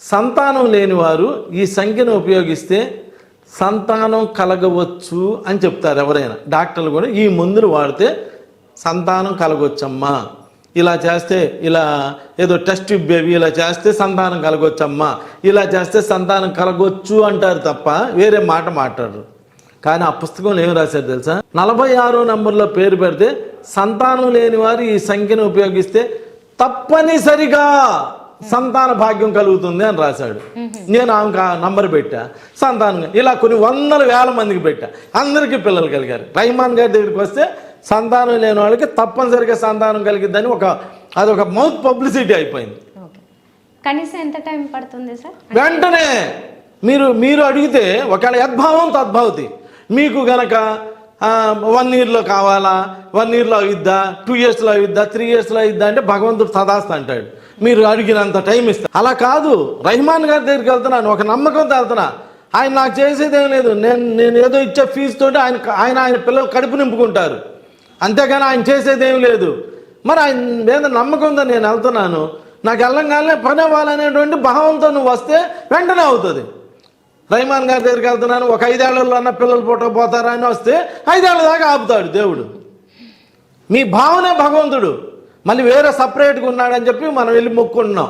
సంతానం లేని వారు ఈ సంఖ్యను ఉపయోగిస్తే సంతానం కలగవచ్చు అని చెప్తారు ఎవరైనా. డాక్టర్లు కూడా ఈ మందులు వాడితే సంతానం కలగొచ్చమ్మా, ఇలా చేస్తే ఇలా ఏదో టెస్ట్ బేబీ ఇలా చేస్తే సంతానం కలగొచ్చమ్మా, ఇలా చేస్తే సంతానం కలగొచ్చు అంటారు తప్ప వేరే మాట మాట్లాడరు. కానీ ఆ పుస్తకంలో ఏం రాశారు తెలుసా? 46వ నంబర్లో పేరు పెడితే సంతానం లేని వారు ఈ సంఖ్యను ఉపయోగిస్తే తప్పనిసరిగా సంతాన భాగ్యం కలుగుతుంది అని రాశాడు. నేను ఆమెకు ఆ నంబర్ పెట్టా, సంతానం ఇలా కొన్ని వందల వేల మందికి పెట్టా, అందరికీ పిల్లలు కలిగారు. రెహమాన్ గారి దగ్గరికి వస్తే సంతానం లేని వాళ్ళకి తప్పనిసరిగా సంతానం కలిగిద్దని అదొక మౌత్ పబ్లిసిటీ అయిపోయింది. కనీసం ఎంత టైం పడుతుంది సార్? వెంటనే మీరు అడిగితే ఒకవేళ యద్భావం తద్భావతి, మీకు గనక 1 yearలో కావాలా, 1 yearలో అయిద్దా, 2 yearsలో అయిద్దా, 3 yearsలో అయిద్దా అంటే భగవంతుడు తదాస్త అంటాడు. మీరు అడిగినంత టైం ఇస్తా. అలా కాదు, రెహమాన్ గారి దగ్గరికి వెళ్తున్నాను, ఒక నమ్మకంతో వెళ్తున్నా. ఆయన నాకు చేసేదేం లేదు, నేను ఏదో ఇచ్చే ఫీజుతోటి ఆయన పిల్లలు కడుపు నింపుకుంటారు, అంతేగాని ఆయన చేసేదేం లేదు. మరి ఆయన మీద నమ్మకం ఉందని నేను వెళ్తున్నాను. నాకు వెళ్ళంగానే పని అవ్వాలనేటువంటి భావంతో నువ్వు వస్తే వెంటనే అవుతుంది. రెహమాన్ గారి దగ్గరికి వెళ్తున్నాను, ఒక 5 ఏళ్లలో అన్న పిల్లలు పుట్టకపోతారా అని వస్తే 5 ఏళ్ల దాకా ఆపుతాడు దేవుడు. మీ భావనే భగవంతుడు. మళ్ళీ వేరే సపరేట్గా ఉన్నాడని చెప్పి మనం వెళ్ళి మొక్కుంటున్నాం.